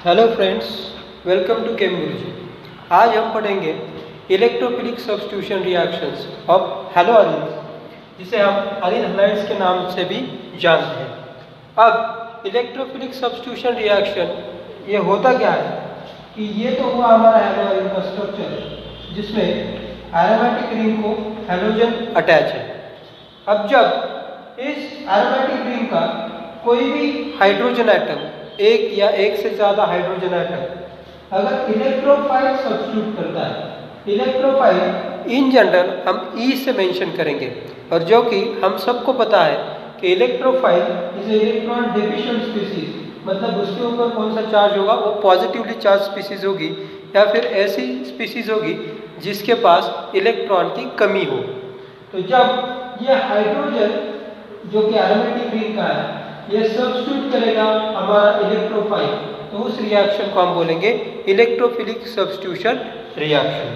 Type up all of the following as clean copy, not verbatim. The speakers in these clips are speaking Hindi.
हेलो फ्रेंड्स, वेलकम टू केम गुरुजी। आज हम पढ़ेंगे इलेक्ट्रोफिलिक सब्स्टिट्यूशन रिएक्शंस ऑफ हैलोअरीन्स, जिसे हम अरीन हैलाइड्स के नाम से भी जानते हैं। अब इलेक्ट्रोफिलिक सब्स्टिट्यूशन रिएक्शन ये होता क्या है कि ये तो हुआ हमारा हैलोअरीन का स्ट्रक्चर, जिसमें एरोमेटिक रिंग को हैलोजन अटैच है। अब जब इस एरोमेटिक रिंग का कोई भी हाइड्रोजन एटम, एक या एक से ज्यादा हाइड्रोजन एटम अगर इलेक्ट्रोफाइल सब्स्टिट्यूट करता है, इलेक्ट्रोफाइल इन जनरल हम ई से मेंशन करेंगे, और जो कि हम सबको पता है कि electrophile is electron deficient species, मतलब उसके ऊपर कौन सा चार्ज होगा, वो पॉजिटिवली चार्ज स्पीसीज होगी या फिर ऐसी स्पीसीज होगी जिसके पास इलेक्ट्रॉन की कमी हो। तो जब ये हाइड्रोजन जो कि एरोमेटिक रिंग का है, ये सब्स्टिट्यूट करेगा हमारा इलेक्ट्रोफाइल, तो उस रिएक्शन को हम बोलेंगे इलेक्ट्रोफिलिक सब्स्टिट्यूशन रिएक्शन।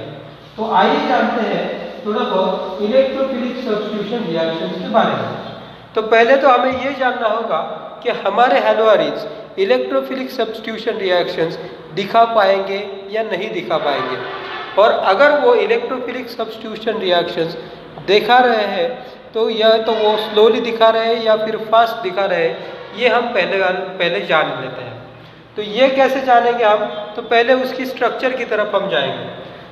तो आइए जानते हैं थोड़ा बहुत इलेक्ट्रोफिलिक सब्स्टिट्यूशन रिएक्शन के बारे में। तो पहले तो हमें ये जानना होगा कि हमारे हैलोअरीन्स इलेक्ट्रोफिलिक सब्स्टिट्यूशन रिएक्शंस दिखा पाएंगे या नहीं दिखा पाएंगे, और अगर वो इलेक्ट्रोफिलिक सब्स्टिट्यूशन रिएक्शंस दिखा रहे हैं तो या तो वो स्लोली दिखा रहे हैं या फिर फास्ट दिखा रहे हैं, ये हम पहले जान लेते हैं। तो ये कैसे जानेंगे हम? तो पहले उसकी स्ट्रक्चर की तरफ हम जाएंगे।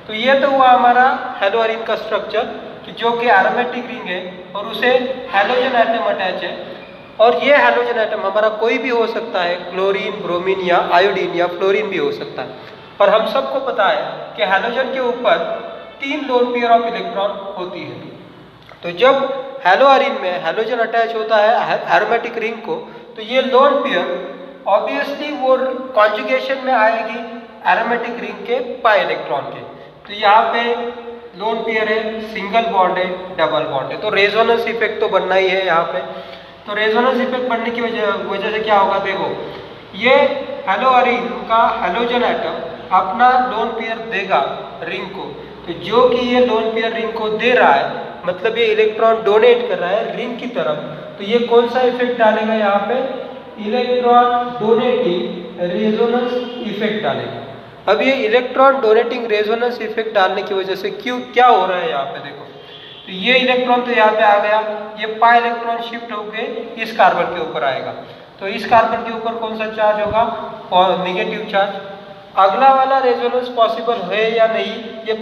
तो ये तो हुआ हमारा हैलोअरीन का स्ट्रक्चर कि जो कि एरोमेटिक रिंग है और उसे हैलोजन एटम अटैच है, और ये हैलोजन एटम हमारा कोई भी हो सकता है, क्लोरीन, ब्रोमीन या आयोडीन या फ्लोरीन भी हो सकता है। और हम सबको पता है कि हैलोजन के ऊपर 3 लोन पेयर ऑफ इलेक्ट्रॉन होती है। तो जब हैलोअरीन में हैलोजन अटैच होता है एरोमेटिक रिंग को, तो ये लोन पेयर ऑब्वियसली वो कॉन्जुगेशन में आएगी एरोमेटिक रिंग के पाई इलेक्ट्रॉन के। तो यहाँ पे लोन पेयर है, सिंगल बॉन्ड है, डबल बॉन्ड है, तो रेजोनेंस इफेक्ट तो बनना ही है यहाँ पे। तो रेजोनेंस इफेक्ट बनने की वजह से क्या होगा, देखो ये हैलोअरीन का हैलोजन एटम अपना लोन पेयर देगा रिंग को, तो जो कि ये लोन पेयर रिंग को दे रहा है, मतलब ये इलेक्ट्रॉन डोनेट कर रहा है रिंग की तरफ, तो ये कौन सा इफेक्ट डालेगा यहाँ पे? इलेक्ट्रॉन डोनेटिंग रेजोनेंस इफेक्ट डालेगा। अब ये इलेक्ट्रॉन डोनेटिंग रेजोनेंस इफेक्ट डालने की वजह से क्या हो रहा है यहाँ पे, देखो तो ये इलेक्ट्रॉन तो यहाँ पे आ गया, ये पाई इलेक्ट्रॉन शिफ्ट होके इस कार्बन के ऊपर आएगा, तो इस कार्बन के ऊपर कौन सा चार्ज होगा? और नेगेटिव चार्ज। अगला वाला रेजोनेंस पॉसिबल है या नहीं, ये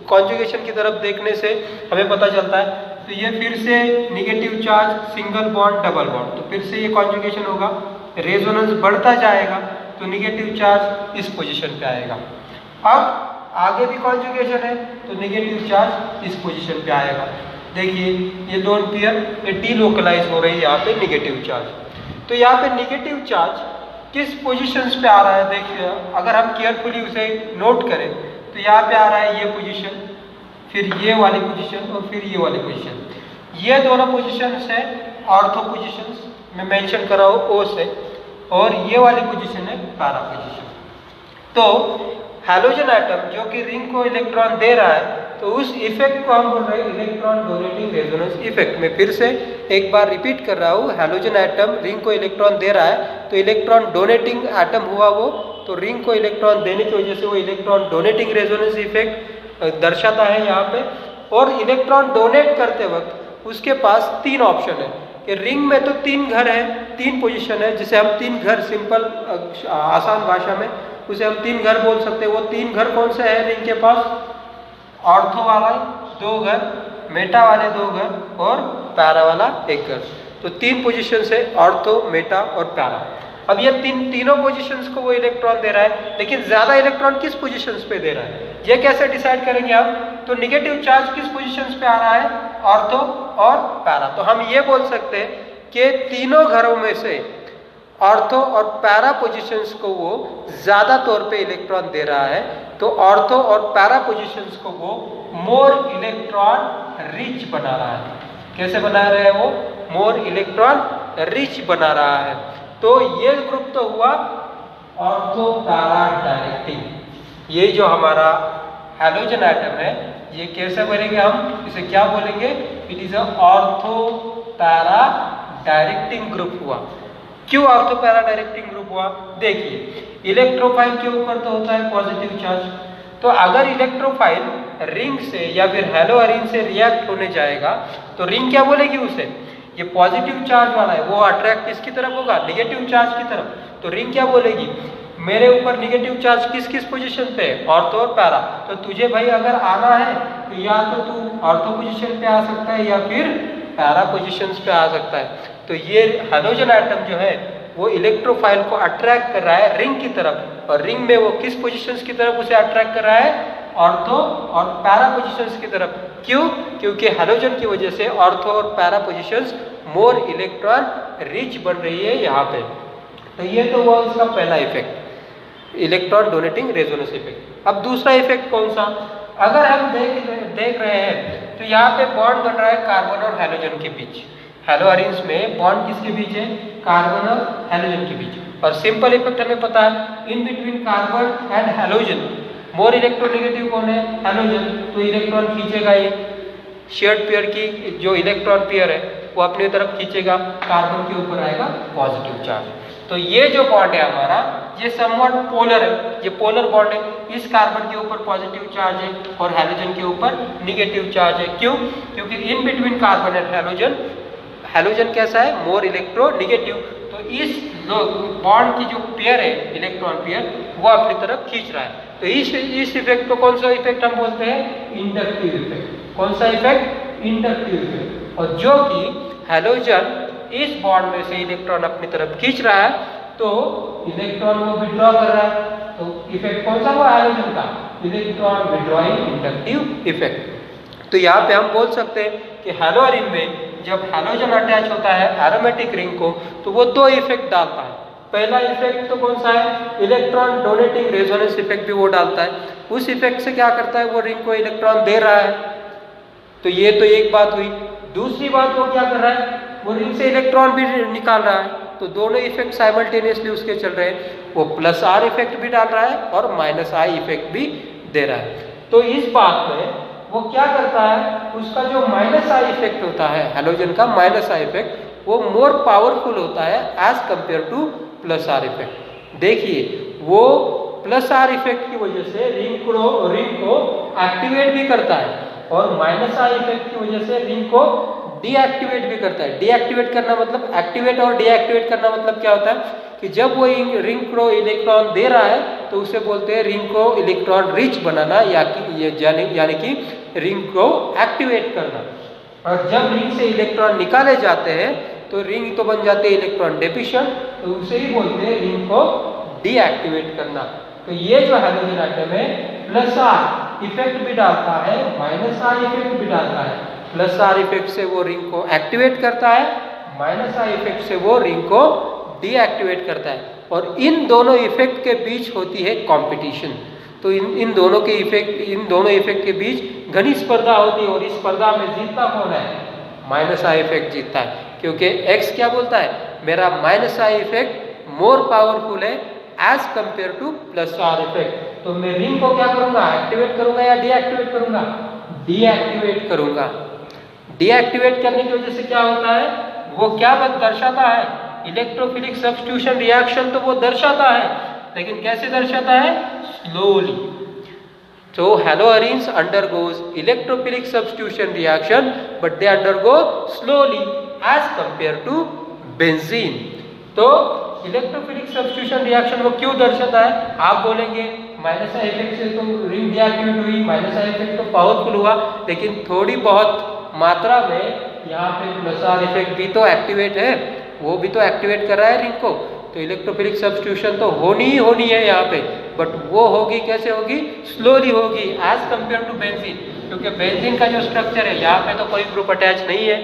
कॉन्जुगेशन की तरफ देखने से हमें पता चलता है। तो ये फिर से negative charge, single bond, double bond, तो फिर से ये कॉन्जुगेशन होगा, रेजोनेंस बढ़ता जाएगा, तो नेगेटिव चार्ज इस पोजीशन पे आएगा। अब आगे भी कॉन्जुगेशन है, तो नेगेटिव चार्ज इस पोजीशन पे आएगा। देखिए ये लोन पेयर ये डीलोकलाइज हो रही है यहाँ पे नेगेटिव चार्ज। तो यहाँ पे नेगेटिव चार्ज किस पोजीशंस पे आ रहा है, देखिए अगर हम केयरफुली उसे नोट करें, तो यहाँ पे आ रहा है ये पोजीशन, फिर ये वाली पोजीशन और फिर ये वाली पोजीशन। ये दोनों पोजीशंस है ऑर्थो पोजीशंस, मैं मेंशन कर रहा हूँ ओ से, और ये वाली पोजीशन है पैरा पोजीशन। तो हैलोजन एटम जो कि रिंग को इलेक्ट्रॉन दे रहा है, तो उस इफेक्ट को हम बोल रहे हैं इलेक्ट्रॉन डोनेटिंग रेजोनेंस इफेक्ट। मैं फिर से एक बार रिपीट कर रहा हूँ, हैलोजन एटम रिंग को इलेक्ट्रॉन दे रहा है, तो इलेक्ट्रॉन डोनेटिंग एटम हुआ वो, तो रिंग को इलेक्ट्रॉन देने की वजह से वो इलेक्ट्रॉन डोनेटिंग रेजोनेंस इफेक्ट दर्शाता है यहाँ पे। और इलेक्ट्रॉन डोनेट करते वक्त उसके पास 3 ऑप्शन है कि रिंग में तो 3 घर है, 3 पोजीशन है, जिसे हम 3 घर सिंपल आसान भाषा में उसे हम 3 घर बोल सकते हैं। वो 3 घर कौन से है रिंग के पास? ऑर्थो वाला 2 घर, मेटा वाले 2 घर और पैरा वाला 1 घर। तो 3 पोजीशन है, ऑर्थो, मेटा और पैरा। अब ये तीनों पोजीशंस को वो इलेक्ट्रॉन दे रहा है, लेकिन ज्यादा इलेक्ट्रॉन किस पोजीशंस पे दे रहा है, ये कैसे डिसाइड करेंगे हम? तो नेगेटिव चार्ज किस पोजीशंस पे आ रहा है? ऑर्थो और पैरा। तो हम ये बोल सकते हैं कि तीनों घरों में से ऑर्थो और पैरा पोजीशंस को वो ज्यादा तौर पे इलेक्ट्रॉन दे रहा है, तो ऑर्थो और पैरा पोजीशंस को वो मोर इलेक्ट्रॉन रिच बना रहा है। कैसे बना रहे हैं वो? मोर इलेक्ट्रॉन रिच बना रहा है। तो ये ग्रुप तो हुआ ऑर्थो पैरा डायरेक्टिंग। ये जो हमारा हैलोजन एटम है, ये कैसे बोलेंगे हम? इसे क्या बोलेंगे? It is a ortho para directing group हुआ। क्यों ऑर्थो पैरा डायरेक्टिंग ग्रुप हुआ? देखिए, इलेक्ट्रोफाइल के ऊपर तो होता है पॉजिटिव चार्ज, तो अगर इलेक्ट्रोफाइल रिंग से या फिर हैलोअरीन से रिएक्ट होने जाएगा तो रिंग क्या बोलेगी उसे, ये पॉजिटिव चार्ज वाला है, वो अट्रैक्ट किसकी तरफ होगा, निगेटिव चार्ज की तरफ। तो रिंग क्या बोलेगी, मेरे ऊपर निगेटिव चार्ज किस किस पोजीशन पे, ऑर्थो और पैरा। तो तुझे भाई अगर आना है तो या तो तू ऑर्थो पोजीशन पे आ सकता है या फिर पैरा पोजीशंस पे आ सकता है। तो ये हैलोजन एटम जो है वो इलेक्ट्रोफाइल को अट्रैक्ट कर रहा है रिंग की तरफ, और रिंग में वो किस पोजीशंस की तरफ उसे अट्रैक्ट कर रहा है, ऑर्थो और पैरा पोजीशंस की तरफ। क्यों? क्योंकि हैलोजन की वजह से ऑर्थो और para positions more electron rich बन रही है यहाँ पे। तो ये तो हुआ उसका पहला effect, electron donating resonance effect. अब दूसरा इफेक्ट कौन सा, अगर हम देख रहे हैं तो यहाँ पे बॉन्ड बन रहा है कार्बन और हैलोजन के बीच। हैलोअरीन्स में बॉन्ड किसके बीच है, कार्बन और हैलोजन के बीच। और सिंपल इफेक्ट हमें पता है, in between carbon and halogen more electronegative कौन है, हैलोजन, तो इलेक्ट्रॉन खींचेगा ये शेयर्ड पेयर की जो इलेक्ट्रॉन पेयर है वो अपनी तरफ खींचेगा, कार्बन के ऊपर आएगा पॉजिटिव चार्ज। तो ये जो बॉन्ड है हमारा ये समवट पोलर है, ये पोलर बॉन्ड है, इस कार्बन के ऊपर पॉजिटिव चार्ज है और हैलोजन के ऊपर निगेटिव चार्ज है। क्यों? क्योंकि in between carbon and halogen, halogen कैसा है, मोर इलेक्ट्रोनेगेटिव, तो इस बॉन्ड की जो पेयर है इलेक्ट्रॉन पेयर वो अपनी तरफ खींच रहा है। तो इस इफेक्ट को कौन सा इफेक्ट हम बोलते हैं, इंडक्टिव इफेक्ट। कौन सा इफेक्ट, इंडक्टिव इफेक्ट। और जो कि हैलोजन इस बॉन्ड में से इलेक्ट्रॉन अपनी तरफ खींच रहा है तो इलेक्ट्रॉन को विड्रॉ कर रहा है, तो इफेक्ट कौन सा हुआ हैलोजन का, इलेक्ट्रॉन विड्रॉइंग इंडक्टिव इफेक्ट। तो यहाँ पे हम बोल सकते हैं कि हैलोअरीन में जब हैलोजन अटैच होता है एरोमेटिक रिंग को तो वो दो इफेक्ट डालता है। पहला इफेक्ट तो कौन सा है, इलेक्ट्रॉन डोनेटिंग रेजोनेंस इफेक्ट भी वो डालता है। उस इफेक्ट से क्या करता है, वो रिंग को इलेक्ट्रॉन दे रहा है, तो ये तो एक बात हुई। दूसरी बात वो क्या कर रहा है, वो रिंग से इलेक्ट्रॉन भी निकाल रहा है, तो दोनों इफेक्ट साइमल्टेनियसली उसके चल रहे हैं। वो प्लस आर इफेक्ट भी डाल रहा है और माइनस आई इफेक्ट भी दे रहा है। तो इस बात में वो क्या करता है, उसका जो माइनस आई इफेक्ट होता है हैलोजन का, माइनस आई इफेक्ट वो मोर पावरफुल होता है as compare to plus R effect. देखिए, वो प्लस आर इफेक्ट की वजह से रिंग को एक्टिवेट भी करता है और माइनस आई इफेक्ट की वजह से रिंग को डीएक्टिवेट भी करता है। डीएक्टिवेट करना मतलब, एक्टिवेट और डीएक्टिवेट करना मतलब क्या होता है कि जब वो रिंग को इलेक्ट्रॉन दे रहा है तो उसे बोलते हैं रिंग को इलेक्ट्रॉन रिच बनाना, यानी कि रिंग को एक्टिवेट करना। और जब रिंग से इलेक्ट्रॉन निकाले जाते हैं तो रिंग तो बन जाते हैं इलेक्ट्रॉन डेफिशिएंट, तो उसे ही बोलते हैं रिंग को डीएक्टिवेट करना। तो ये जो हैलोजन एटम है प्लस आर इफेक्ट भी डालता है, माइनस आर इफेक्ट भी डालता है। प्लस आर इफेक्ट से वो रिंग को एक्टिवेट करता है, माइनस आर इफेक्ट से वो रिंग को डीएक्टिवेट करता है। और इन दोनों इफेक्ट के बीच होती है कंपटीशन। तो इन दोनों इफेक्ट के बीच घनी स्पर्धा होती है और इस स्पर्धा में जीतता कौन है, माइनस आई इफेक्ट जीतता है, क्योंकि एक्स क्या बोलता है, मेरा minus I effect more powerful है as compare to plus R effect. तो मैं रिंग को क्या करूंगा, एक्टिवेट करूंगा या डीएक्टिवेट करूंगा, डीएक्टिवेट करूंगा। डीएक्टिवेट करने की वजह से क्या होता है, वो क्या दर्शाता है, इलेक्ट्रोफिलिक सब्स्टिट्यूशन रिएक्शन तो वो दर्शाता है, लेकिन कैसे दर्शाता है, slowly. So haloarenes undergoes electrophilic substitution reaction, but they undergo slowly as compared to benzene. तो इलेक्ट्रोफिलिक सब्स्टिट्यूशन रिएक्शन वो क्यों दर्शाता है, आप बोलेंगे माइनस आई इफेक्ट से तो रिंग डीएक्टिवेट हुई, माइनस आई इफेक्ट तो पावरफुल हुआ, लेकिन थोड़ी बहुत मात्रा में यहाँ पे प्लस आर इफेक्ट भी तो एक्टिवेट है, वो भी तो एक्टिवेट कर रहा है रिंग को। तो इलेक्ट्रोफिलिक सब्स्टिट्यूशन तो होनी ही होनी है यहाँ पे, बट वो होगी कैसे होगी, स्लोली होगी एज कंपेयर टू बेंजीन। क्योंकि बेंजीन का जो स्ट्रक्चर है यहाँ पे तो कोई ग्रुप अटैच नहीं है,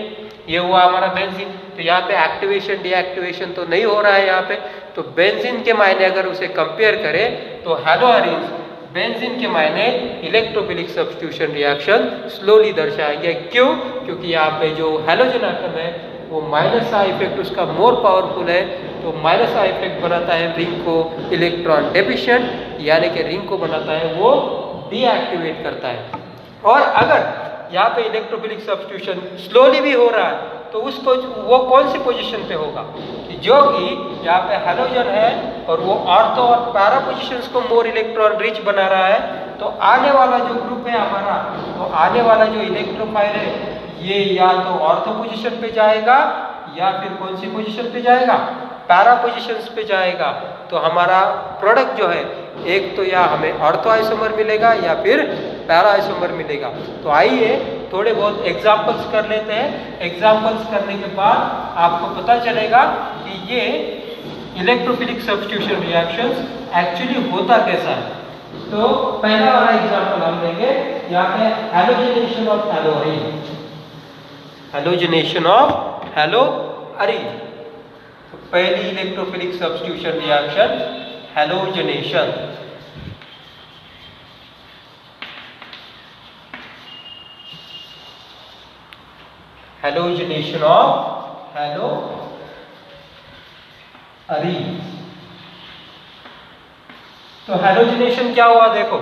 ये हुआ हमारा बेंजीन, तो यहाँ पे एक्टिवेशन डीएक्टिवेशन तो नहीं हो रहा है यहाँ पे। तो बेंजीन के मायने अगर उसे कंपेयर करें तो हैलोअरीन्स बेंजीन के मायने इलेक्ट्रोफिलिक सब्स्टिट्यूशन रिएक्शन स्लोली दर्शाएंगे। क्यों? क्योंकि यहाँ पे जो हैलोजन एटम है वो माइनस आई इफेक्ट उसका मोर पावरफुल है, तो माइनस आई इफेक्ट बनाता है रिंग को इलेक्ट्रॉन डेफिशिएंट, यानी कि रिंग को बनाता है वो डीएक्टिवेट करता है। और अगर यहाँ पे इलेक्ट्रोफिलिक सब्स्टिट्यूशन स्लोली भी हो रहा है तो उसको वो कौन सी पोजीशन पे होगा, कि जो कि यहाँ पे हैलोजन है और वो ऑर्थो और पैरा पोजीशंस को मोर इलेक्ट्रॉन रिच बना रहा है, तो आने वाला जो ग्रुप है हमारा, तो आने वाला जो इलेक्ट्रोफाइल है ये या तो ऑर्थो पोजीशन पे जाएगा या फिर कौन सी पोजीशन पे जाएगा, पैरा पोजीशंस पे जाएगा। तो हमारा प्रोडक्ट जो है एक तो या हमें ऑर्थो आइसोमर मिलेगा या फिर पैरा आइसोमर मिलेगा। तो आइए थोड़े बहुत एग्जांपल्स कर लेते हैं। एग्जांपल्स करने के बाद आपको पता चलेगा कि ये इलेक्ट्रोफिलिक सब्स्टिट्यूशन रिएक्शंस एक्चुअली होता कैसा है। तो पहला वाला एग्जांपल हम लेंगे, यहाँ पे halogenation of haloarene, halogenation of haloarene. तो पहली electrophilic substitution reaction halogenation. Halogenation of haloarene. तो हैलोजनेशन क्या हुआ, देखो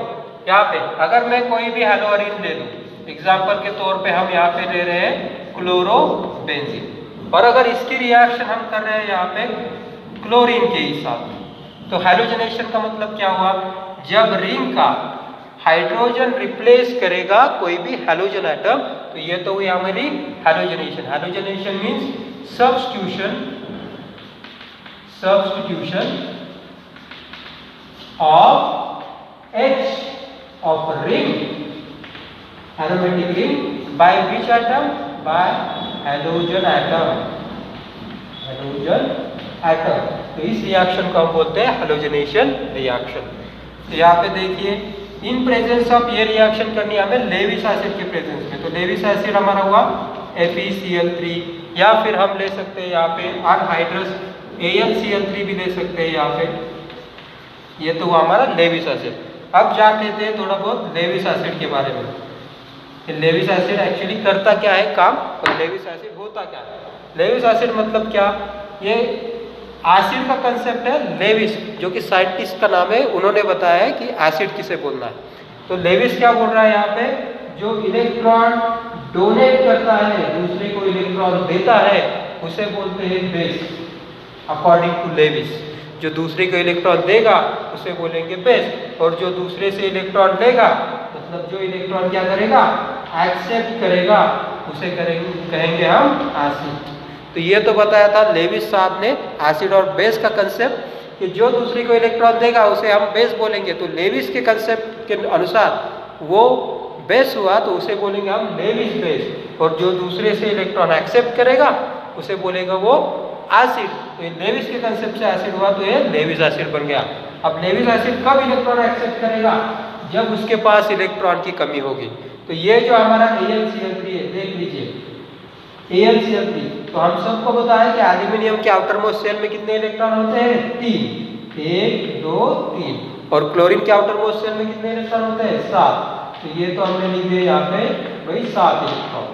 यहाँ पे अगर मैं कोई भी हैलोअरीन ले लूं, एग्जाम्पल के तौर पे हम यहाँ पे ले रहे हैं क्लोरोबेंजीन, और अगर इसकी रिएक्शन हम कर रहे हैं यहाँ पे क्लोरीन के हिसाब, तो हैलोजनेशन का मतलब क्या हुआ, जब रिंग का हाइड्रोजन रिप्लेस करेगा कोई भी हैलोजन एटम, तो ये तो हुई हमारी halogenation. Halogenation means substitution of H of ring, aromatic ring, by which atom? By halogen atom, halogen atom। तो इस रिएक्शन को हम बोलते हैं हैलोजनेशन रिएक्शन। तो यहाँ पे देखिए, इन प्रेजेंस ऑफ ये रिएक्शन करनी है हमें लेविस एसिड के प्रेजेंस में। तो लेविस एसिड हमारा हुआ FeCl3, या फिर हम ले सकते हैं यहाँ पे अनहाइड्रस AlCl3 भी ले सकते हैं यहाँ पे। ये तो हुआ हमारा लेविस एसिड। अब जान लेते हैं थोड़ा बहुत लेविस एसिड के बारे में। लेविस एसिड एक्चुअली करता क्या है काम, और लेविस एसिड होता क्या है। लेविस एसिड मतलब क्या, ये एसिड का कंसेप्ट है लेविस, जो कि साइंटिस्ट का नाम है, उन्होंने बताया है कि एसिड किसे बोलना है। तो लेविस क्या बोल रहा है यहाँ पे, जो इलेक्ट्रॉन डोनेट करता है, दूसरे को इलेक्ट्रॉन देता है, उसे बोलते हैं बेस, अकॉर्डिंग टू लेविस। जो दूसरे को इलेक्ट्रॉन देगा उसे बोलेंगे बेस, और जो दूसरे से इलेक्ट्रॉन लेगा, मतलब जो इलेक्ट्रॉन क्या करेगा, एक्सेप्ट करेगा, उसे कहेंगे हम एसिड। तो ये तो बताया था लेविस साहब ने एसिड और बेस का कंसेप्ट, कि जो दूसरे को इलेक्ट्रॉन देगा उसे हम बेस बोलेंगे। तो लेविस के कंसेप्ट के अनुसार वो बेस हुआ तो उसे बोलेंगे हम लेविस बेस, और जो दूसरे से इलेक्ट्रॉन एक्सेप्ट करेगा उसे बोलेगा वो एसिड। तो लेविस के कंसेप्ट से एसिड हुआ तो ये लेविस एसिड बन गया। अब लेविस एसिड कब इलेक्ट्रॉन एक्सेप्ट करेगा, जब उसके पास इलेक्ट्रॉन की कमी होगी। तो ये जो हमारा AlCl3 है, देख लीजिए AlCl3, तो हम सबको बताया कि एल्यूमिनियम के आउटर मोस्ट शेल में कितने इलेक्ट्रॉन होते हैं, 3, 1 2 3, और क्लोरीन के आउटर मोस्ट शेल में कितने इलेक्ट्रॉन होते हैं, 7। तो ये तो हमने लिख दिया यहाँ पे भाई 7 इलेक्ट्रॉन,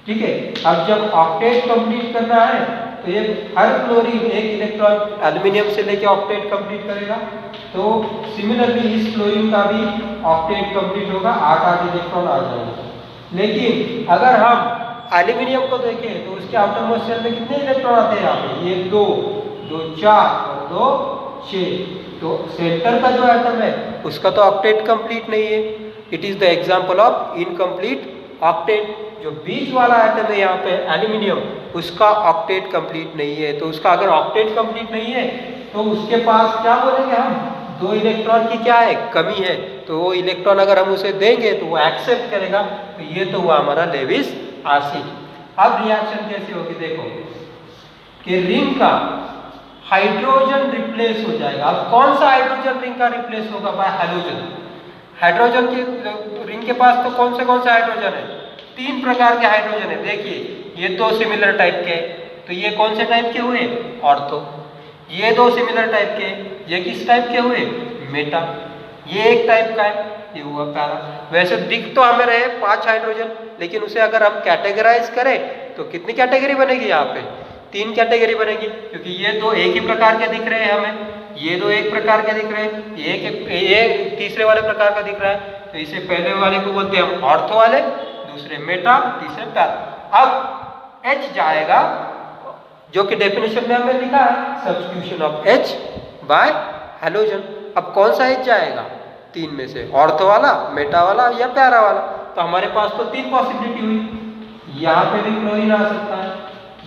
ठीक है। अब जब ऑक्टेट कंप्लीट करना है, तो ये हर क्लोरीन एक इलेक्ट्रॉन एल्यूमिनियम से लेके ऑक्टेट कंप्लीट करेगा। तो सिमिलरली इस क्लोरीन का भी ऑक्टेट कंप्लीट होगा, 8 इलेक्ट्रॉन आ जाएंगे। लेकिन अगर हम एल्यूमिनियम को देखें तो उसके आउटर मोस्ट शेल में कितने इलेक्ट्रॉन आते हैं यहाँ पे, ये 2 2 4 और 2 6। तो सेंटर का जो एटम है उसका तो ऑक्टेट कंप्लीट नहीं है, it is the example of incomplete octet. जो बीच वाला एटम है यहाँ पे एल्यूमिनियम, उसका ऑक्टेट कंप्लीट नहीं है। तो उसका अगर ऑक्टेट कंप्लीट नहीं है तो उसके पास क्या बोलेंगे हम, 2 इलेक्ट्रॉन की क्या है, कमी है। तो वो इलेक्ट्रॉन अगर हम उसे देंगे तो वो एक्सेप्ट करेगा। तो ये तो हुआ हमारा लेविस एसिड। अब रिएक्शन कैसी होगी, देखो कि रिंग का हाइड्रोजन रिप्लेस हो जाएगा। अब कौन सा हाइड्रोजन रिंग का रिप्लेस होगा, बाय हैलोजन। हाइड्रोजन के रिंग के पास तो कौन से हाइड्रोजन है, 3 प्रकार के हाइड्रोजन है। देखिए ये 2 सिमिलर टाइप के, तो ये कौन से टाइप के हुए, ऑर्थो। ये 2 सिमिलर टाइप के, ये किस टाइप के हुए, मेटा। ये एक टाइप का है, ये हुआ पैरा। वैसे दिख तो हमें रहे 5 हाइड्रोजन, लेकिन उसे अगर हम कैटेगराइज करें तो कितनी कैटेगरी बनेगी, यहाँ पे 3 कैटेगरी बनेगी, क्योंकि ये 2 एक ही प्रकार के दिख रहे हैं हमें, ये 2 एक प्रकार के दिख रहे हैं, ये तीसरे वाले प्रकार का दिख रहा है। तो इसे पहले वाले को बोलते हैं हम ऑर्थो वाले, दूसरे मेटा, तीसरे पैरा। अब H जाएगा, जो कि डेफिनेशन में हमने लिखा है substitution of H bye halogen. अब कौन सा H जाएगा तीन में से, ऑर्थो वाला, मेटा वाला या पैरा वाला? तो हमारे पास तो तीन पॉसिबिलिटी हुई, यहाँ पे भी क्लोरीन आ सकता है,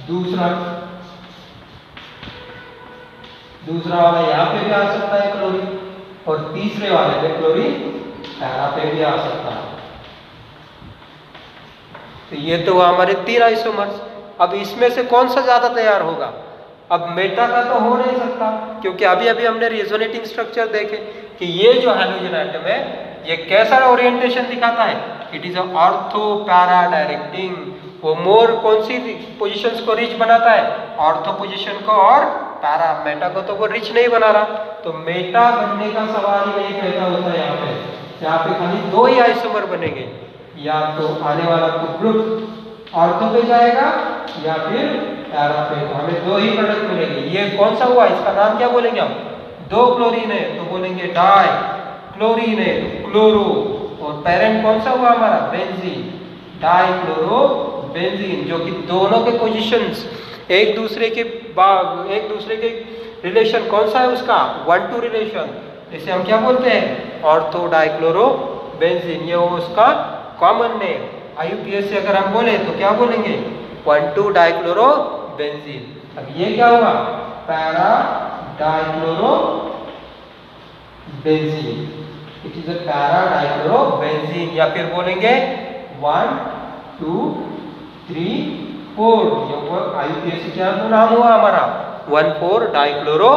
दूसरा वाला यहाँ पे भी आ सकता है क्लोरीन, और तीसरे वाले में क्लोरीन पैरा पे भी आ सकता है। तो ये तो हमारे तीन आइसोमर्स। अब इसमें से कौन सा ज्यादा तैयार होगा? अब मेटा का तो हो नहीं सकता, क्योंकि अभी अभी हमने रेजोनेटिंग स्ट्रक्चर देखे कि ये जो हैलोजन एटम है ये कैसा ओरिएंटेशन दिखाता है, it is ortho para directing. वो मोर कौन सी पोजीशंस को रिच बनाता है? ऑर्थो पोजीशन को और पैरा, मेटा को तो वो रिच नहीं बना रहा। तो मेटा बनने का सवाल ही नहीं पैदा होता है यहाँ पे खाली दो ही आइसोमर बनेंगे, या तो आने वाला ग्रुप ऑर्थो पे जाएगा या फिर पैरा पे, तो हमें दो ही प्रोडक्ट मिलेंगे। ये कौन सा हुआ, इसका नाम क्या बोलेंगे हम? दो क्लोरीन है तो बोलेंगे डाई, क्लोरीन है तो क्लोरो, और पेरेंट कौन सा हुआ हमारा? बेंजीन, डाई क्लोरो बेंजीन, जो कि दोनों के पोजीशंस एक दूसरे के रिलेशन कौन सा है उसका? 1-2 रिलेशन। इसे हम क्या बोलते हैं? Ortho dichloro benzene. ये वो उसका कॉमन नेम। IUPAC से अगर हम बोले तो क्या बोलेंगे? 1,2 डाइक्लोरो बेंजीन। अब ये क्या होगा? Para dichloro benzene, it is a para dichloro benzene. या फिर बोलेंगे 1, 2, 3, 4। ये IUPAC क्या नाम हुआ हमारा? 1,4 डाइक्लोरो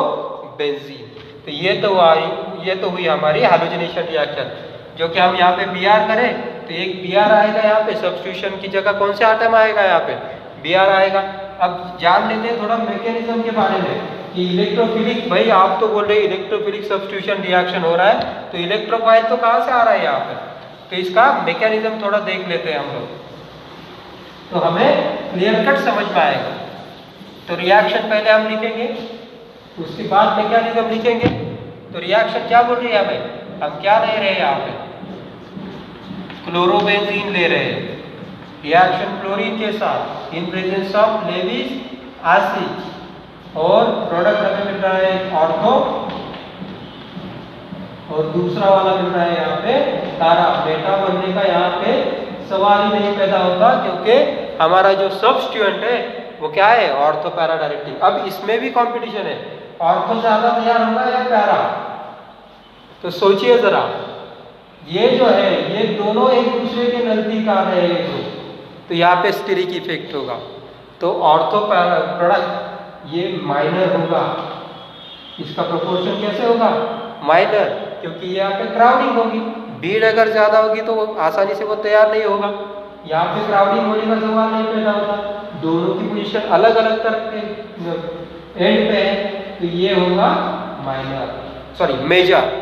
बेंजीन। तो ये तो हुई हमारी हैलोजनेशन रिएक्शन। जो कि हम यहाँ पे Br करें तो एक Br आएगा यहाँ पे, सब्स्टिट्यूशन की जगह कौन से आटम आएगा यहाँ पे? Br आएगा। अब जान लेते हैं थोड़ा मैकेनिज्म के बारे में कि इलेक्ट्रोफिलिक, भाई आप तो बोल रहे इलेक्ट्रोफिलिक सब्स्टिट्यूशन रिएक्शन हो रहा है, तो इलेक्ट्रोफाइल तो कहाँ से आ रहा है यहाँ पे? तो इसका मैकेनिज्म थोड़ा देख लेते हैं हम लोग, तो हमें क्लियर कट समझ में आएगा। तो रिएक्शन पहले हम लिखेंगे, उसके बाद मैकेनिज्म लिखेंगे। तो रिएक्शन क्या बोल रही है हमें? हम क्या ले रहे हैं यहाँ पे? क्लोरोबेंजीन ले रहे हैं, रिएक्शन क्लोरीन के साथ in presence of Lewis acid, और प्रोडक्ट हमें मिल रहा है ऑर्थो, और दूसरा वाला मिल रहा है यहाँ पे पैरा। मेटा बनने का यहाँ पे सवाल ही नहीं पैदा होता, क्योंकि हमारा जो सब्स्टिट्यूएंट है वो क्या है? Ortho para directing. अब इसमें भी कंपटीशन है, ऑर्थो ज्यादा तैयार होगा या पैरा? तो सोचिए जरा, ये जो है ये दोनों एक दूसरे के नजदीक आ रहे हैं, तो यहाँ पे स्टेरिक इफेक्ट होगा। तो ऑर्थो पैरा प्रोडक्ट ये माइनर होगा, इसका प्रोपोर्शन कैसे होगा? माइनर, क्योंकि यहाँ पे क्राउडिंग होगी। भीड़ अगर ज्यादा होगी तो आसानी से वो तैयार नहीं होगा। यहाँ पे क्राउडिंग होने का सवाल नहीं पैदा होता, दोनों की पोजीशन अलग अलग तरफ के एंड पे है, तो ये होगा मेजर।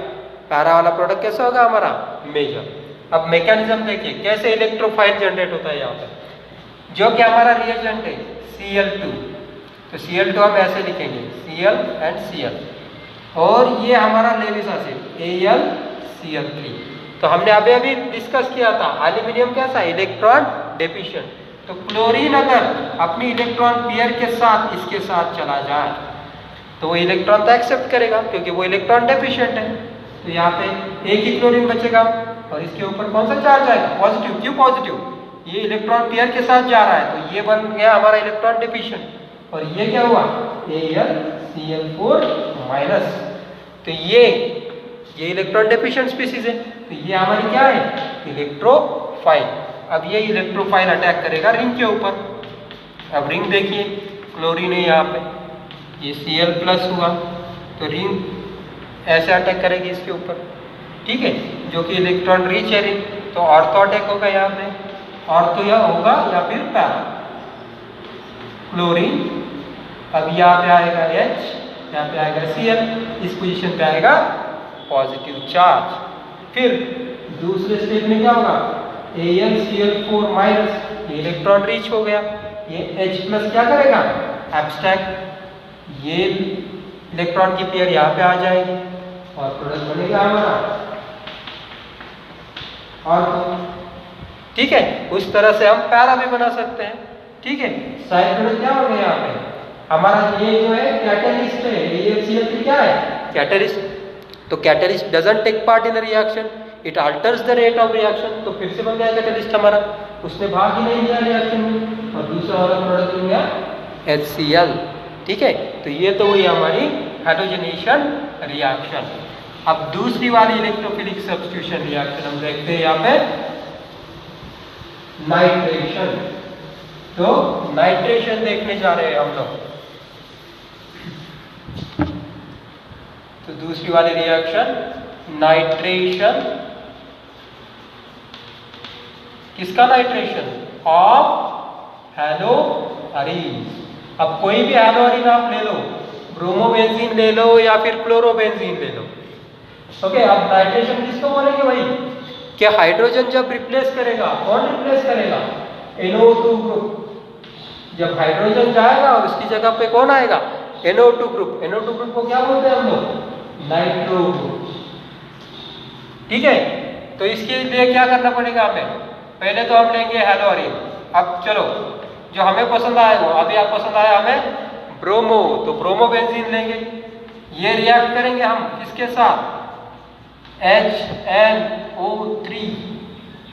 पैरा वाला प्रोडक्ट कैसा होगा हमारा? मेजर। अब मैकेनिज्म देखिए कैसे इलेक्ट्रोफाइल जनरेट होता है यहाँ पे। जो कि हमारा रिएजेंट है Cl2, तो Cl2 हम ऐसे लिखेंगे Cl and Cl, और ये हमारा लेविस एसिड AlCl3। तो हमने अभी डिस्कस किया था एल्यूमिनियम कैसा? Electron deficient. तो क्लोरीन अगर अपनी इलेक्ट्रॉन पेयर के साथ इसके साथ चला जाए तो वो इलेक्ट्रॉन तो एक्सेप्ट करेगा, क्योंकि वो इलेक्ट्रॉन डेफिशिएंट है। तो यहाँ पे एक ही क्लोरीन बचेगा, और इसके ऊपर कौन सा चार्ज आएगा? पॉजिटिव। क्यों पॉजिटिव? ये इलेक्ट्रॉन पेयर के साथ जा रहा है, तो ये बन गया हमारा इलेक्ट्रॉन डेफिशिएंट। और ये क्या हुआ? AlCl4 minus. तो ये इलेक्ट्रॉन डेफिशिएंट स्पीसीज है, तो ये हमारी क्या है? इलेक्ट्रोफाइल। अब ये इलेक्ट्रोफाइल अटैक करेगा रिंग के ऊपर। अब रिंग देखिए, क्लोरीन है यहाँ पे, ये Cl+ हुआ, तो रिंग ऐसे अटैक करेगी इसके ऊपर, ठीक है, जो कि इलेक्ट्रॉन रिच है रिंग। तो ऑर्थो अटैक होगा यहाँ पे, ऑर्थो या होगा या फिर पैरा। क्लोरीन, अब यहाँ पे आएगा H, यहाँ पे आएगा Cl, इस पोजीशन पे आएगा पॉजिटिव चार्ज। फिर दूसरे स्टेप में क्या होगा? AlCl4 माइनस, ये इलेक्ट्रॉन रिच हो गया, ये H+ क्या करेगा? एब्स्ट्रैक्ट, ये इलेक्ट्रॉन की पेयर यहाँ पे आ जाएगी और प्रोडक्ट बनेगा हमारा ऑर्थो। ठीक है, उस तरह से हम पैरा भी बना सकते हैं। ठीक है, साइड प्रोडक्ट क्या हो गया यहाँ पे, हमारा ये जो है कैटलिस्ट है, ये HCl3 क्या है, कैटलिस्ट। तो catalyst doesn't take part in the reaction, it alters the rate of reaction. तो फिर से बन गया कैटलिस्ट हमारा, उसने भाग ही नहीं लिया रिएक्शन में, और दूसरा वाला प्रोडक्ट बन गया HCl। ठीक है, तो ये तो हुई हमारी हैलोजनेशन रिएक्शन। अब दूसरी वाली इलेक्ट्रोफिलिक सब्स्टिट्यूशन रिएक्शन हम देखते हैं यहाँ पे, नाइट्रेशन। तो नाइट्रेशन देखने जा रहे हैं हम लोग। तो दूसरी वाली रिएक्शन नाइट्रेशन, किसका नाइट्रेशन, ऑफ हैलोअरीन। अब कोई भी हैलोअरीन आप ले लो, ब्रोमोबेंजीन ले लो या फिर क्लोरोबेंजीन ले लो। ओके, अब नाइट्रेशन किसको बोलेंगे भाई, क्या हाइड्रोजन जब रिप्लेस करेगा, कौन रिप्लेस करेगा, NO2 ग्रुप। जब हाइड्रोजन जाएगा और उसकी जगह पे कौन आएगा, NO2 ग्रुप। NO2 ग्रुप को क्या बोलते हैं हम लोग, नाइट्रो ग्रुप। ठीक है, तो इसके लिए क्या करना पड़ेगा हमें, पहले तो हम लेंगे हैलोअरीन। अब चलो जो हमें पसंद आए वो, अभी आप पसंद आया हमें ब्रोमो, तो ब्रोमोबेंजीन लेंगे। ये रिएक्ट करेंगे हम किसके साथ, HNO3,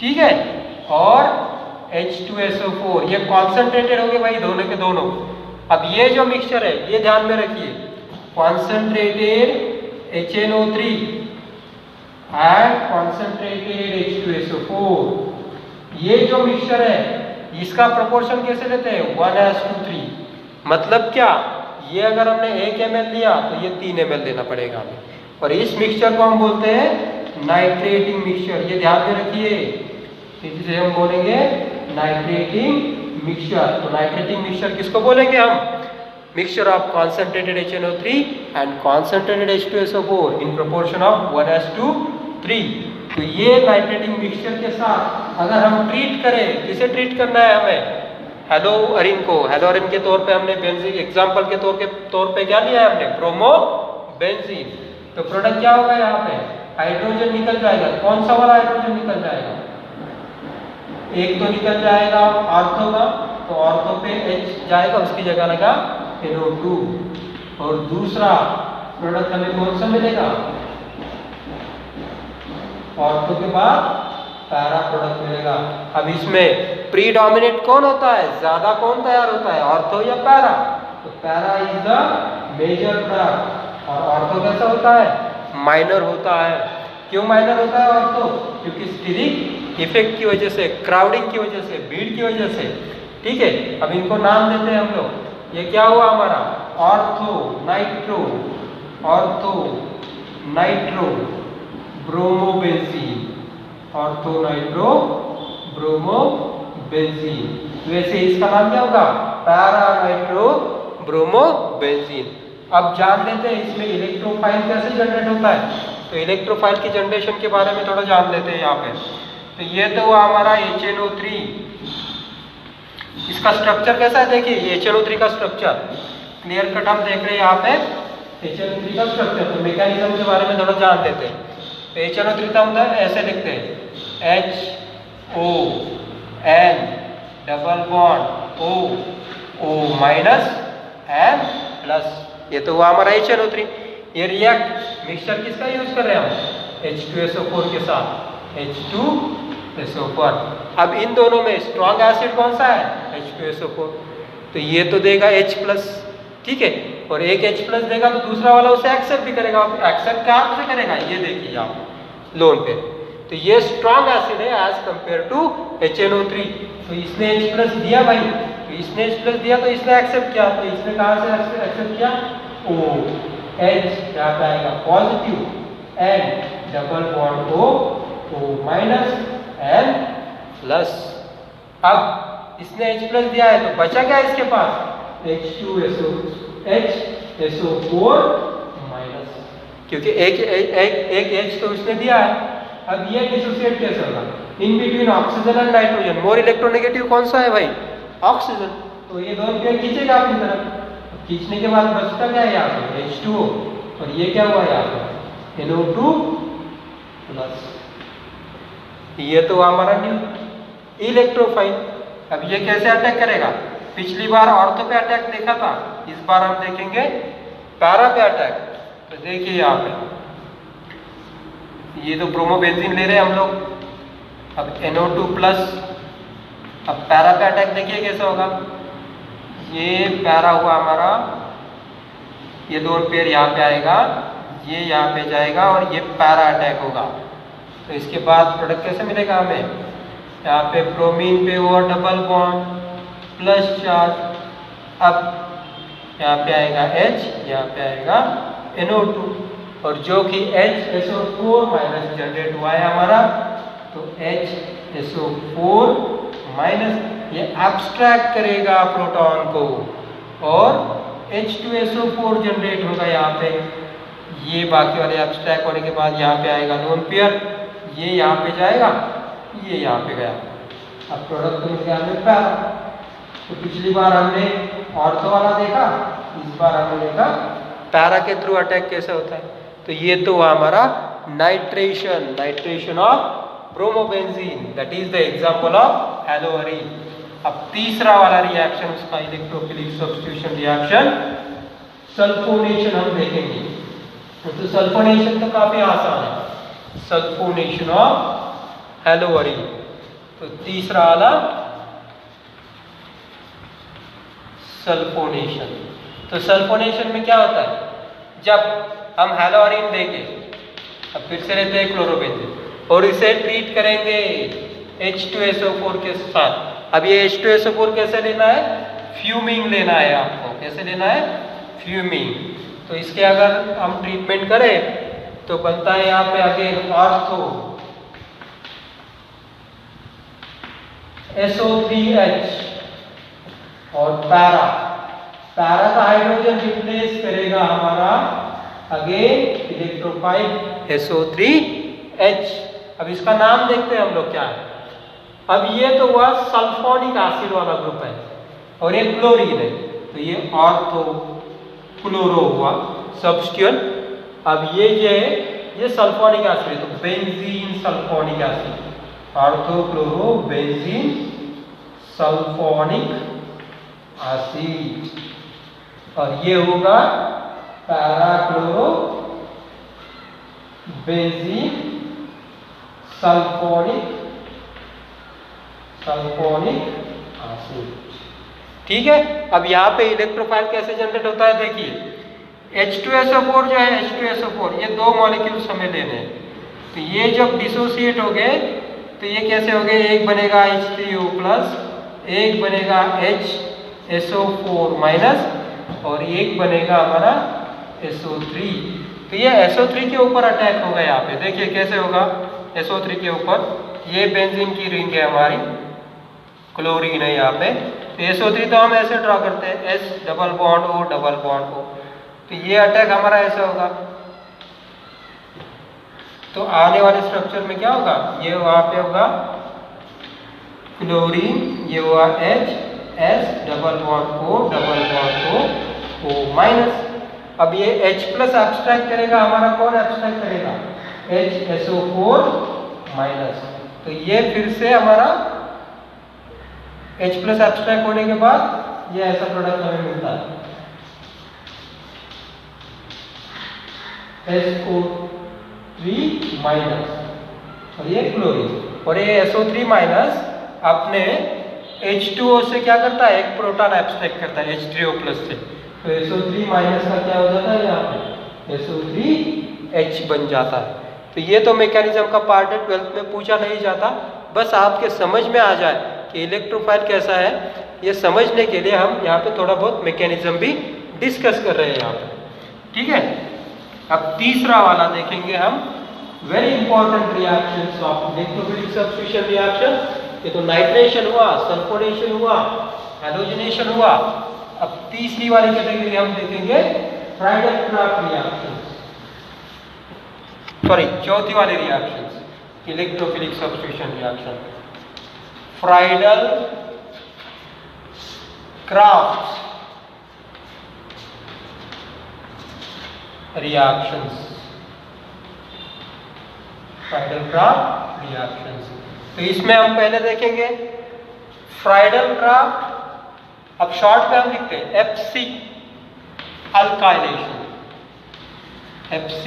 ठीक है, और H2SO4। ये कॉन्सेंट्रेटेड हो गए भाई दोनों के दोनों। अब ये जो मिक्सचर है ये ध्यान में रखिए, concentrated HNO3 and concentrated H2SO4। ये जो मिक्सचर है इसका प्रोपोर्शन कैसे लेते हैं, 1:3। मतलब क्या, ये अगर हमने 1 ml लिया तो ये 3 ml लेना पड़ेगा हमें। और इस मिक्सचर को हम बोलते हैं नाइट्रेटिंग मिक्सचर, ये ध्यान में रखिए, जिसे हम बोलेंगे नाइट्रेटिंग मिक्सचर। तो नाइट्रेटिंग मिक्सचर किसको बोलेंगे हम, mixture of concentrated HNO3 and concentrated H2SO4 in proportion of 1:3। तो ये नाइट्रेटिंग मिक्सचर के साथ अगर हम ट्रीट करें, किसे ट्रीट करना है हमें, हैलोअरीन को। हैलोअरीन के तौर पे हमने बेंजीन, एग्जांपल के तौर पे क्या लिया है हमने, ब्रोमोबेंजीन। तो प्रोडक्ट क्या होगा यहाँ पे, हाइड्रोजन निकल जाएगा। कौन सा वाला हाइड्रोजन निकल जाएगा, एक तो निकल जाएगा ऑर्थो का, तो ऑर्थो पे H जाएगा, उसकी जगह लगा NO2। और दूसरा प्रोडक्ट हमें कौन सा मिलेगा, ऑर्थो के बाद पैरा प्रोडक्ट मिलेगा। अब इसमें प्रीडोमिनेट कौन होता है, ज्यादा कौन तैयार होता है, ऑर्थो या पैरा। तो para is the major product और ऑर्थो कैसा होता है, माइनर होता है। क्यों माइनर होता है ऑर्थो, क्योंकि स्टीरिक इफेक्ट की वजह से, क्राउडिंग की वजह से, भीड़ की वजह से। ठीक है, अब इनको नाम देते हैं हम लोग। ये क्या हुआ हमारा, ortho nitro, ortho nitro bromobenzene, ortho nitro bromobenzene. वैसे इसका नाम क्या होगा, पैरा नाइट्रो ब्रोमोबेंजीन। अब जान लेते हैं इसमें इलेक्ट्रोफाइल कैसे जनरेट होता है। तो इलेक्ट्रोफाइल की जनरेशन के बारे में थोड़ा जान लेते हैं यहाँ पे। तो ये तो हुआ हमारा HNO3। इसका स्ट्रक्चर कैसा है देखिए, HNO3 का स्ट्रक्चर क्लियर कट हम देख रहे हैं यहाँ पे, HNO3 का स्ट्रक्चर। तो मैकेनिज्म के बारे में थोड़ा जान लेते हैं। तो HNO3 का मतलब ऐसे लिखते हैं, HON double bond O minus N plus. ये तो हुआ हमारा HNO3। ये रिएक्ट मिक्सचर किसका यूज कर रहे हैं हम, H2SO4 के साथ, H2SO4। अब इन दोनों में स्ट्रॉन्ग एसिड कौन सा है, H2SO4। तो ये तो देगा H प्लस, ठीक है, और एक H प्लस देगा तो दूसरा वाला उसे एक्सेप्ट भी करेगा। एक्सेप्ट क्या से करेगा, ये देखिए आप लोन पे। तो ये स्ट्रॉन्ग एसिड है एज कंपेयर टू HNO3। तो इसने H प्लस दिया भाई, तो इसने H प्लस दिया तो इसने एक्सेप्ट किया। तो इसने कहाँ से एक्सेप्ट किया, OH क्या आएगा positive, N double bond O minus N plus. अब इसने H प्लस दिया है तो बचा क्या इसके पास, H2SO4 माइनस, क्योंकि एक H तो उसने दिया है। अब ये डिसोसिएट कैसे होगा, in between oxygen and nitrogen. More electronegative कौन सा है भाई, ऑक्सीजन। तो ये दोनों क्या खींचेगा अपनी तरफ, खींचने के बाद बचता क्या है यहाँ पे H2O, और ये क्या हुआ यहाँ पे NO2 प्लस। ये तो हमारा न्यू इलेक्ट्रोफाइल। अब ये कैसे अटैक करेगा, पिछली बार ऑर्थो पे अटैक देखा था, इस बार हम देखेंगे पैरा पे अटैक। तो देखिए यहाँ पे ये तो ब्रोमोबेंजीन ले रहे हैं हम लोग, अब NO2 प्लस, अब पैरा पे अटैक देखिए कैसा होगा। ये पैरा हुआ हमारा, ये लोन पेयर यहाँ पे आएगा, ये यहाँ पे जाएगा और ये पैरा अटैक होगा। तो इसके बाद प्रोडक्ट कैसे मिलेगा हमें, यहाँ पे ब्रोमीन पे हुआ डबल बॉन्ड प्लस चार्ज, अब यहाँ पे आएगा H, यहाँ पे आएगा NO2 और जो कि HSO4 माइनस जनरेट हुआ है हमारा, तो HSO4 माइनस ये एब्स्ट्रैक्ट करेगा प्रोटॉन को और H2SO4 जनरेट होगा यहाँ पे। ये बाकी वाले एब्स्ट्रैक्ट होने के बाद यहाँ पे आएगा लोन पेयर, ये यहाँ पे जाएगा, ये यहाँ पे गया, अब प्रोडक्ट तो मिल गया हमें पैरा। तो पिछली बार हमने ऑर्थो वाला देखा, इस बार हमने देखा पैरा के थ्रू अटैक कैसे होता है। तो ये तो हुआ हमारा nitration of bromobenzene, that is the example of haloarene. अब तीसरा वाला रिएक्शन उसका इलेक्ट्रोफिलिक सब्स्टिट्यूशन रिएक्शन सल्फोनेशन हम देखेंगे। तो सल्फोनेशन तो काफी आसान है, सल्फोनेशन ऑफ हैलोअरीन। तो तीसरा वाला सल्फोनेशन। तो सल्फोनेशन में क्या होता है, जब हम हैलोअरीन देंगे, अब फिर से लेते हैं क्लोरोबेंजीन और इसे ट्रीट करेंगे H2SO4 के साथ। अब ये H2SO4 कैसे लेना है, फ्यूमिंग लेना है आपको, कैसे लेना है, फ्यूमिंग। तो इसके अगर हम ट्रीटमेंट करें तो बनता है यहाँ पे अगेन ऑर्थो SO3H और पैरा का हाइड्रोजन रिप्लेस करेगा हमारा अगेन इलेक्ट्रोफाइल SO3H। अब इसका नाम देखते हैं हम लोग क्या है। अब ये तो हुआ सल्फोनिक एसिड वाला ग्रुप है और ये क्लोरीन है, तो ये ऑर्थो क्लोरो हुआ सब्स्टिट्यूएंट। अब ये जो है ये सल्फोनिक एसिड है, तो benzene sulphonic acid, ortho chloro benzene sulphonic acid, और ये होगा para chloro benzene sulphonic acid. ठीक है, अब यहाँ पे इलेक्ट्रोफाइल कैसे जनरेट होता है देखिए, H2SO4 जो है, H2SO4 ये दो मॉलिक्यूल्स हमें लेने हैं। तो ये जब डिसोसिएट हो गए तो ये कैसे हो गए, एक बनेगा H3O प्लस, एक बनेगा HSO4 माइनस और एक बनेगा हमारा SO3। तो ये SO3 के ऊपर अटैक होगा यहाँ पे, देखिए कैसे होगा। SO3 के ऊपर ये बेंजीन की रिंग है हमारी, क्लोरीन है यहाँ पे, तो SO3 तो हम ऐसे ड्रॉ करते हैं S double bond O double bond O। तो ये अटैक हमारा ऐसा होगा, तो आने वाले स्ट्रक्चर में क्या होगा, ये वहाँ पे होगा क्लोरीन, ये हुआ H S double bond O double bond O minus. अब ये H प्लस एब्स्ट्रैक्ट करेगा हमारा, कौन एब्स्ट्रैक्ट करेगा, HSO4 माइनस। तो ये फिर से हमारा H प्लस एब्स्ट्रैक्ट होने के बाद ये ऐसा प्रोडक्ट हमें मिलता है SO3 माइनस और ये क्लोरीन, और ये SO3 माइनस अपने H2O से क्या करता है, एक प्रोटॉन एब्स्ट्रैक्ट करता है H3O प्लस से। तो SO3 माइनस का क्या हो जाता है यहाँ पे, SO3H बन जाता है। तो ये तो मैकेनिज्म का पार्ट है, 12th में पूछा नहीं जाता, बस आपके समझ में आ जाए कि इलेक्ट्रोफाइल कैसा है, ये समझने के लिए हम यहाँ पे थोड़ा बहुत मैकेनिज्म भी डिस्कस कर रहे हैं यहाँ पे। ठीक है, अब तीसरा वाला देखेंगे हम, very important reactions of electrophilic substitution reaction. ये तो नाइट्रेशन हुआ, सल्फोनेशन हुआ, हैलोजनेशन हुआ। अब तीसरी वाली कैटेगरी हम देखेंगे फ्राइडल-क्राफ्ट रिएक्शंस, सॉरी चौथी वाली reactions electrophilic substitution reaction, Friedl-craft reactions, Friedl-craft reactions. तो इसमें हम पहले देखेंगे फ्राइडल-क्राफ्ट अब शॉर्ट में हम लिखते हैं FC अल्काइलेशन, FC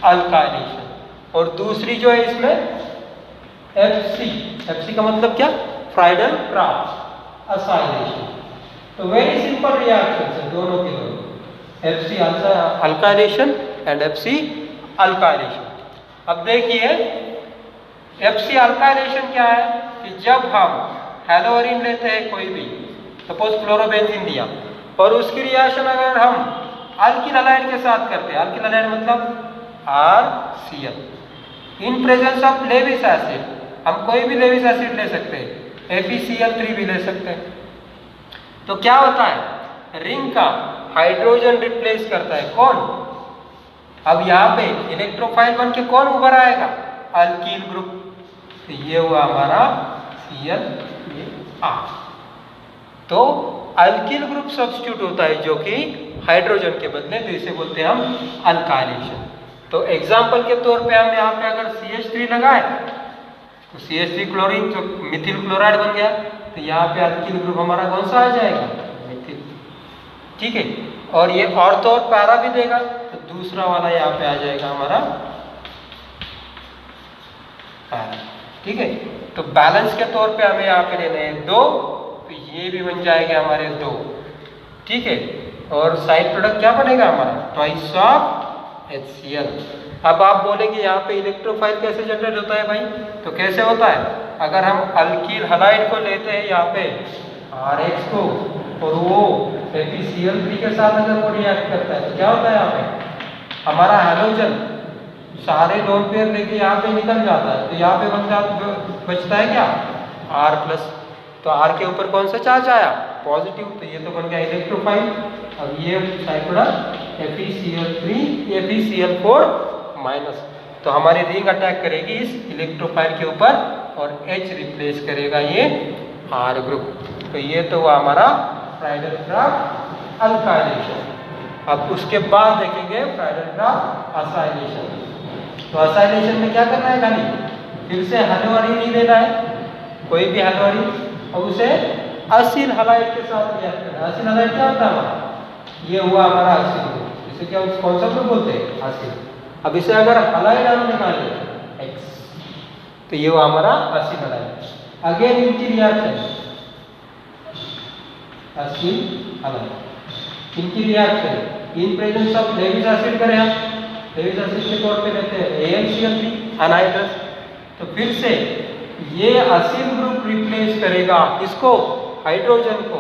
अल्काइलेशन। और दूसरी जो है इसमें FC का मतलब क्या? Friedl craft acylation. तो वेरी सिंपल रिएक्शन है दोनों के दोनों, FC alkylation and FC alkylation. अब देखिए FC अल्काइलेशन क्या है कि जब हम हैलोअरीन लेते हैं कोई भी, सपोज क्लोरोबेंजीन दिया, और उसकी रिएक्शन अगर हम अल्किल हैलाइड के साथ करते हैं, अल्किल हैलाइड मतलब RCl, in presence of Lewis acid, हम कोई भी लेविस एसिड ले सकते हैं, FeCl3 भी ले सकते हैं। तो क्या होता है, रिंग का हाइड्रोजन रिप्लेस करता है कौन? अब यहाँ पे इलेक्ट्रोफाइल बन के कौन उभर आएगा? Alkyl group. तो ये हुआ हमारा Cl, ये R। तो अल्कील ग्रुप सब्स्टिट्यूट होता है जो कि हाइड्रोजन के बदले, तो इसे बोलते हैं हम अल्काइलेशन। तो एग्जाम्पल के तौर पे हम यहाँ पे अगर CH3 लगाए तो CH3 क्लोरीन तो मिथिल क्लोराइड बन गया, तो यहाँ पे अल्कील ग्रुप हमारा कौन सा आ जाएगा? मिथिल। ठीक है, और ये ऑर्थो और पैरा भी देगा, तो दूसरा वाला यहाँ पे आ जाएगा हमारा पैरा। ठीक है, तो बैलेंस के तौर पे हमें यहाँ पे लेने हैं 2, तो ये भी बन जाएंगे हमारे 2। ठीक है, और साइड प्रोडक्ट क्या बनेगा हमारा? Twice of HCl। अब आप बोलेंगे यहाँ पे इलेक्ट्रोफाइल कैसे जनरेट होता है भाई? तो कैसे होता है, अगर हम अल्कील हैलाइड को लेते हैं यहाँ पे RH को, और वो FeCl3 के साथ अगर वो रिएक्ट करता है तो क्या होता है, यहाँ पे हमारा हैलोजन सारे लोन पेयर लेके यहाँ पे निकल जाता है, तो यहाँ पे बचता है क्या? R+। तो R के ऊपर कौन सा चार्ज आया? पॉजिटिव, तो ये तो बन गया इलेक्ट्रोफाइल। अब ये साइड प्रोडक्ट FeCl3 FeCl4-, तो हमारी रिंग अटैक करेगी इस इलेक्ट्रोफाइल के ऊपर और H रिप्लेस करेगा ये R ग्रुप। तो ये तो हुआ हमारा फ्राइडल क्राफ्ट अल्काइलेशन। अब उसके बाद देखेंगे फ्राइडल क्राफ्ट असाइलेशन। तो असाइलेशन में क्या करना है, खाली फिर से हैलोअरीन ही लेना है, कोई भी हैलोअरीन, और उसे असील हैलाइड के साथ रिएक्ट करना है। असील हैलाइड क्या होता है हमारा? ये हुआ हमारा असील ग्रुप, इसे क्या कौन सा ग्रुप बोलते हैं? असील। अब इसे अगर हैलाइड हम निकाले X, तो ये हुआ हमारा असील हैलाइड। अगेन इनकी रिएक्शन असील हैलाइड, इनकी reaction in presence of Lewis acid करें हम, लेविस एसिड के तौर पे लेते हैं AlCl3 अनहाइड्रस। तो फिर से ये असील ग्रुप रिप्लेस करेगा इसको, हाइड्रोजन को,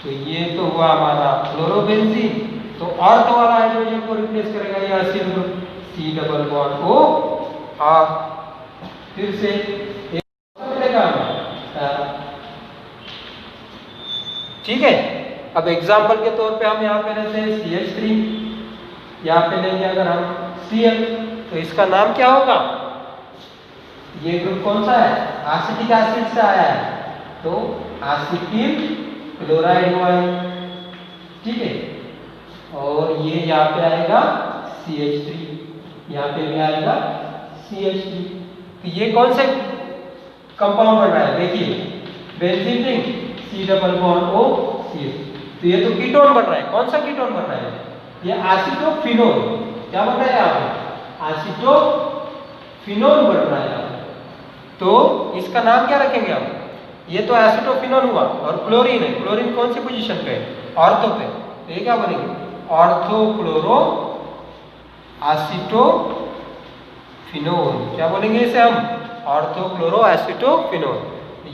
तो ये तो हुआ हमारा क्लोरोबेंजीन। तो ऑर्थो वाला हाइड्रोजन को रिप्लेस करेगा ये असील ग्रुप C++OR। फिर से मिलेगा। ठीक है, अब एग्जाम्पल के तौर पे हम यहाँ पे लेते हैं CH3, यहाँ पे लेंगे अगर हम Cl, तो इसका नाम क्या होगा? ये ग्रुप कौन सा है? एसिटिक एसिड से आया है, तो एसिटिल क्लोराइड हुआ है। ठीक है, और ये यहाँ पे आएगा CH3, यहाँ पे भी आएगा CH3। तो ये कौन से कंपाउंड बन रहा है? देखिए बेंजीन रिंग C++OCH, तो ये तो कीटोन बन रहा है। कौन सा कीटोन बन रहा है? ये एसिटोफिनोल। क्या बन रहा है यहाँ पे? एसिटोफिनोल बन रहा है। तो इसका नाम क्या रखेंगे हम? ये तो एसिटोफिनोल हुआ, और क्लोरीन है, क्लोरीन कौन सी पोजीशन पे? ऑर्थो पे, तो ये क्या बनेंगे? Ortho chloro acetophenone. क्या बोलेंगे इसे हम? Ortho chloro acetophenone.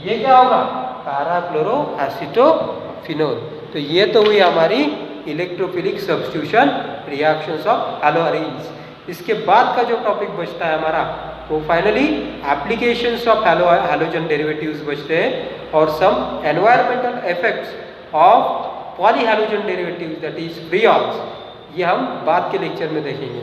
ये क्या होगा? Para chloro acetophenone. तो ये तो हुई हमारी electrophilic substitution reactions of haloarenes. इसके बाद का जो टॉपिक बचता है हमारा, वो finally applications of halogen derivatives बचते हैं, और some environmental effects of polyhalogen derivatives that is freons. ये हम बाद के लेक्चर में देखेंगे।